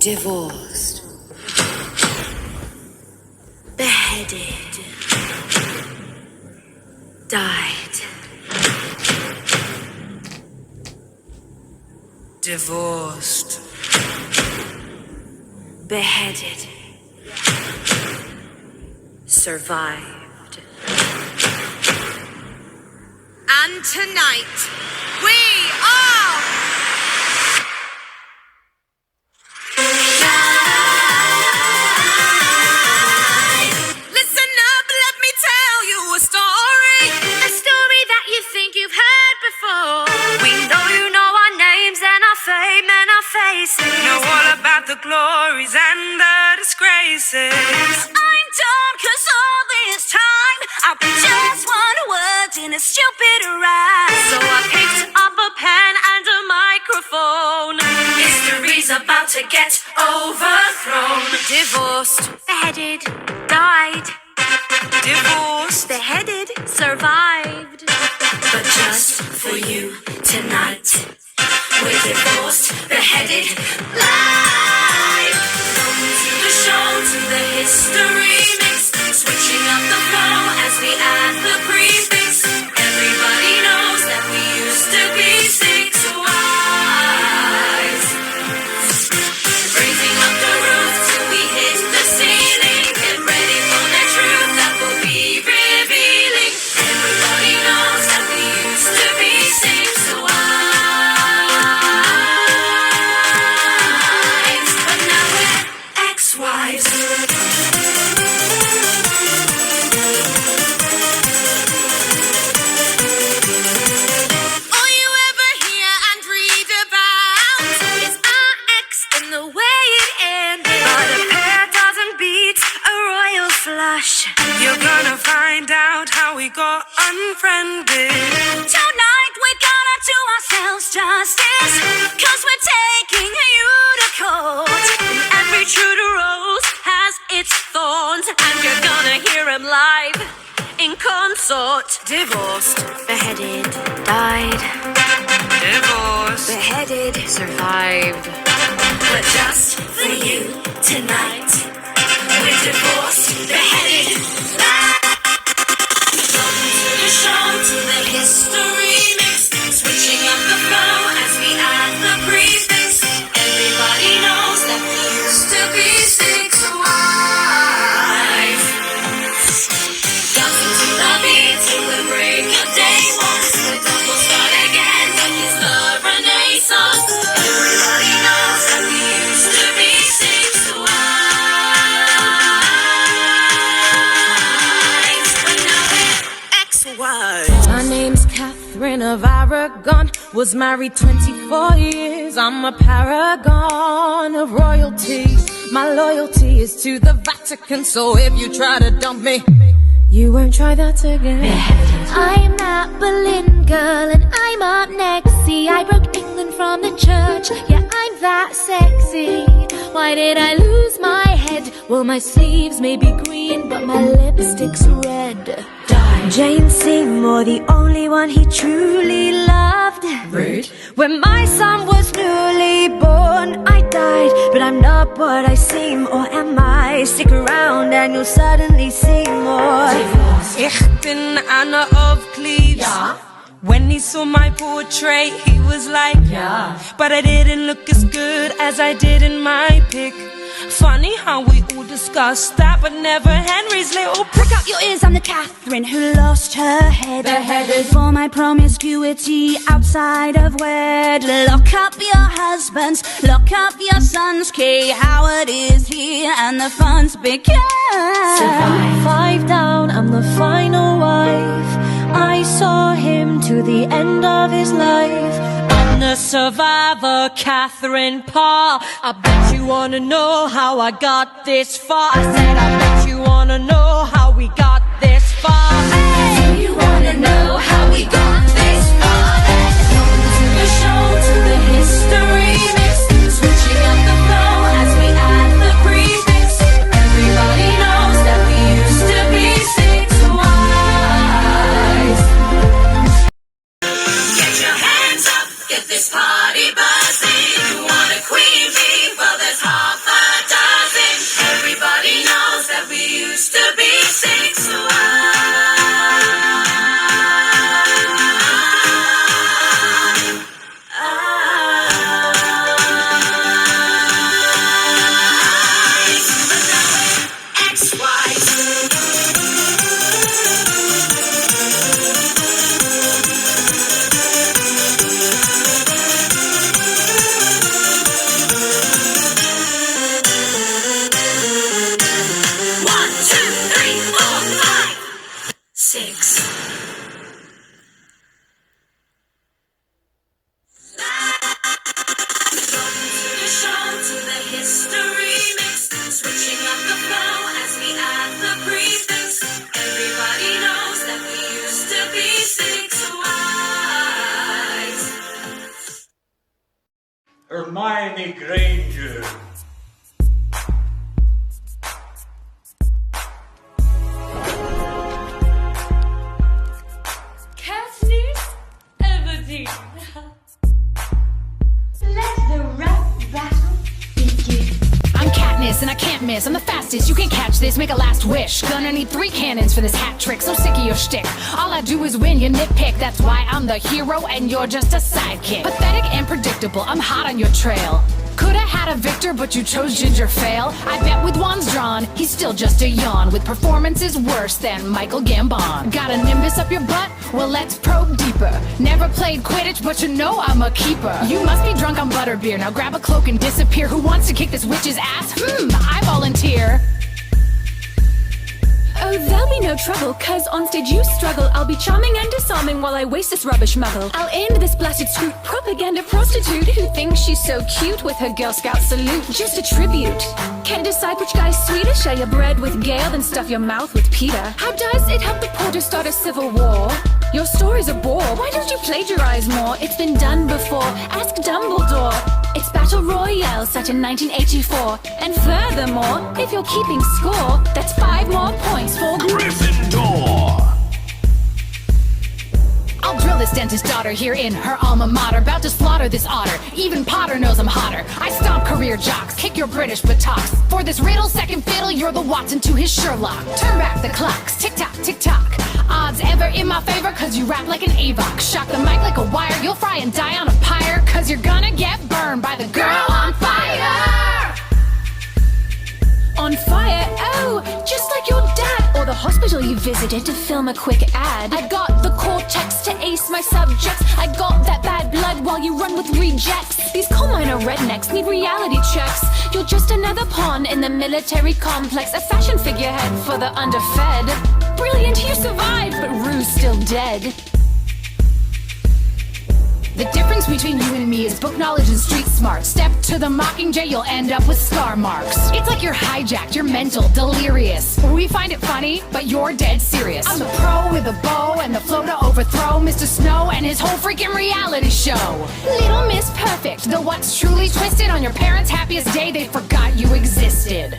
divorced, beheaded, died, divorced, beheaded, survived. And tonight, we are... Listen up, let me tell you a story. A story that you think you've heard before. We know our names and our fame and our faces. Know all about the glories and the disgraces. I'm done, cause all this time I've been just one word in a stupid rhyme. So I picked up a pen and a microphone. History's about to get overthrown. Divorced, beheaded, died. Divorced, Beheaded, survived. But just for you tonight, we're divorced, beheaded, live. Welcome to the show, to the history mix. Switching up the flow as we add the prefix. Everybody knows that we used to be 6 wives. Raising up the roof till we hit the ceiling. Get ready for the truth that will be revealing. Everybody knows that we used to be 6 wives, but now we're ex-wives. All you ever hear and read about is our ex and the way it ended. But a pair doesn't beat a royal flush. you're gonna find out how we got unfriended. Tonight we're gonna do ourselves justice, cause we're taking you to court. And every true to rose has its thorns, and you're gonna hear him live in consort. Divorced, beheaded, died. Divorced, Beheaded, survived. But just for you tonight, we're divorced, beheaded, live. Welcome to the show, to the history mix. Switching up the flow as we add the prefix. Everybody knows that we used to be 6 wives. Dancing to the beat till the break of day. Once the double start again, that is the Renaissance. Everybody knows that we used to be 6 wives, but now we're ex-wives. My name's Catherine of Aragon. Was married 24 years. I'm a paragon of royalty. My loyalty is to the Vatican. So if you try to dump me, you won't try that again. I'm that Berlin girl and I'm up next. See, I broke England from the church. Yeah, I'm that sexy. Why did I lose my head? Well, my sleeves may be green, but my lipstick's red. Jane Seymour, the only one he truly loved. rude. When my son was newly born, I died. But I'm not what I seem, or am I? Stick around and you'll suddenly see more. Ich bin Anna of Cleves. Ja. When he saw my portrait, he was like, Ja. but I didn't look as good as I did in my pic. Funny how we all discussed that, but never Henry's little Prick up your ears, I'm the Catherine who lost her head. Beheaded. For my promiscuity outside of wed. Lock up your husbands, lock up your sons. Kay Howard is here and the fun's begin. Survive. 5 down, I'm the final wife. I saw him to the end of his life. I'm the survivor, Catherine Parr. I bet you wanna know how I got this far. I said I bet you wanna know how we got this far. Do you wanna know how we got this far? Welcome to the show, to the history mix. Switching up the flow as we add the prefix. Everybody knows that we used to be 6 wives. Get your hands up, get this party buzzing. You want a queen bee? Well, there's half Hermione Granger. Katniss Everdeen. Let the rap battle begin. I'm Katniss and I can't miss. I'm the fastest, you can catch this, make a last wish. Gonna need 3 cannons for this hat trick, so sick of your shtick. All I do is win, you nitpick, that's why I'm the hero and you're just a sidekick. Pathetic and predictable, I'm hot on your trail. Coulda had a victor, but you chose Ginger Fail. I bet with wands drawn, he's still just a yawn. With performances worse than Michael Gambon. Got a nimbus up your butt? Well, let's probe deeper. Never played Quidditch, but you know I'm a keeper. You must be drunk on butterbeer, now grab a cloak and disappear. Who wants to kick this witch's ass? I volunteer. Oh, there'll be no trouble, cause on stage you struggle. I'll be charming and disarming while I waste this rubbish muggle. I'll end this blasted scroot propaganda prostitute who thinks she's so cute with her Girl Scout salute. Just a tribute. Can't decide which guy's sweeter. Share your bread with Gale, then stuff your mouth with Peter. How does it help the poor to start a civil war? Your story's a bore. Why don't you plagiarize more? It's been done before. Ask Dumbledore. It's Battle Royale set in 1984. And furthermore, if you're keeping score, that's 5 more points for Gryffindor. I'll drill this dentist daughter here in her alma mater. About to slaughter this otter. Even Potter knows I'm hotter. I stomp career jocks, kick your British buttocks. For this riddle, second fiddle, you're the Watson to his Sherlock. Turn back the clocks, tick-tock, tick-tock. Odds ever in my favor, cause you rap like an Avoc. Shock the mic like a wire, you'll fry and die on a pyre. Cause you're gonna get burned by the girl on fire. on fire. Oh, just like your dad, or the hospital you visited to film a quick ad. I got the cortex to ace my subjects. I got that bad blood while you run with rejects. These coal miner rednecks need reality checks. You're just another pawn in the military complex, a fashion figurehead for the underfed. Brilliant, you survived, but Rue's still dead. The difference between you and me is book knowledge and street smart. Step to the Mockingjay, you'll end up with scar marks. It's like you're hijacked, you're mental, delirious. We find it funny, but you're dead serious. I'm the pro with a bow and the flow to overthrow Mr. Snow and his whole freaking reality show. Little Miss Perfect, the what's truly twisted. On your parents' happiest day, they forgot you existed.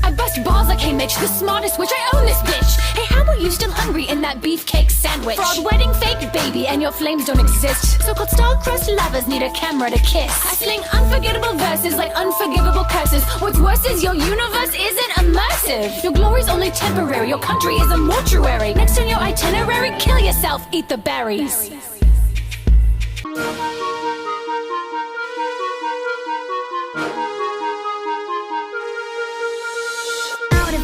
I bust balls like hey Mitch, the smartest witch, I own this bitch. Hey, how are you still hungry in that beefcake sandwich? Fraud wedding fake baby and your flames don't exist. So-called star-crossed lovers need a camera to kiss. I sling unforgettable verses like unforgivable curses. What's worse is your universe isn't immersive. Your glory's only temporary, your country is a mortuary. Next on your itinerary, kill yourself, eat the berries.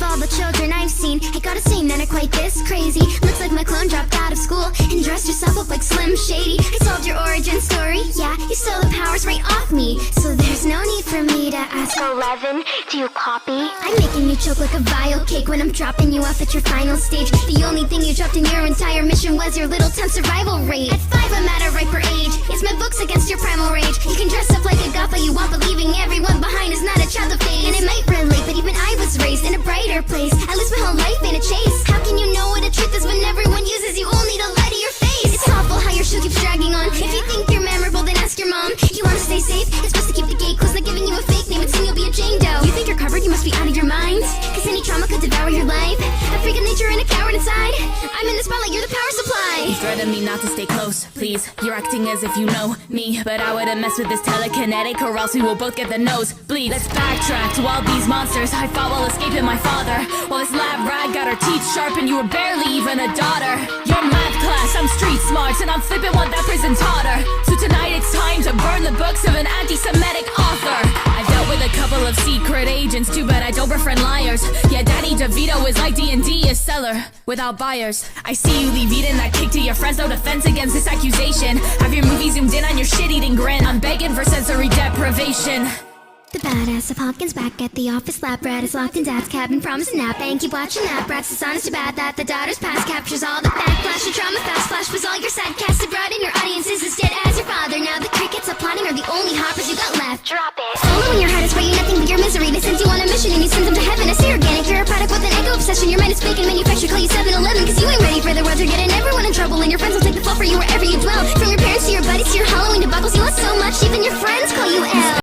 All the children I've seen, I gotta say none are quite this crazy. Looks like my clone dropped out of school and dressed yourself up like Slim Shady. I solved your origin story, yeah, you stole the powers right off me. So there's no need for me to ask 11, do you copy? I'm making you choke like a vile cake when I'm dropping you off at your final stage. The only thing you dropped in your entire mission was your little 10 survival rate. At 5 I'm at a riper age, it's my books against your primal rage. You can dress up like a goth but you won't believing everyone behind is not a child of phase. And it might relate, but even I was raised in a brighter place. I lose my whole life in a chase. How can you know what the truth is when everyone uses you only to lie to your face? It's awful how your shoe keeps dragging on. If you think you're memorable, then ask your mom. You wanna stay safe? It's best to keep the gate closed, like giving you a fake name and soon you'll be a Jane Doe. You think you're covered? You must be out of your mind. Cause any trauma could devour your life. A freak of nature and a coward inside. I'm in the spotlight, you're the power supply. You threatened me not to stay close, please. You're acting as if you know me, but I wouldn't mess with this telekinetic or else we will both get the nose bleed. Let's backtrack to all these monsters I fought while escaping my father. While this lab rat got her teeth sharpened, you were barely even a daughter. Your math class, I'm street smarts, and I'm flipping what that prison taught her. So tonight it's time to burn the books of an anti-Semitic author. I've dealt with a couple of secret agents, too bad I don't befriend liars. Yeah, Danny DeVito is like D&D, a seller without buyers. I see you leave eating that kick to your friends, no defense against this accusation. Have your movie zoomed in on your shit-eating grin. I'm begging for sensory deprivation. The badass of Hopkins back at the office. Lab rat is locked in dad's cabin, promise a nap and keep watching that. Brat's it's honest to bad that the daughter's past captures all the backlash and trauma. Fast flash was all your sad cast brought in your audience is as dead as your father. Now the crickets applauding are the only hoppers you got left. Drop it. Following your heart is where you nothing but your misery. They send you on a mission and you send them to heaven. I say organic, you're a product with an ego obsession. Your mind is fake and manufactured, call you 7-Eleven cause you ain't ready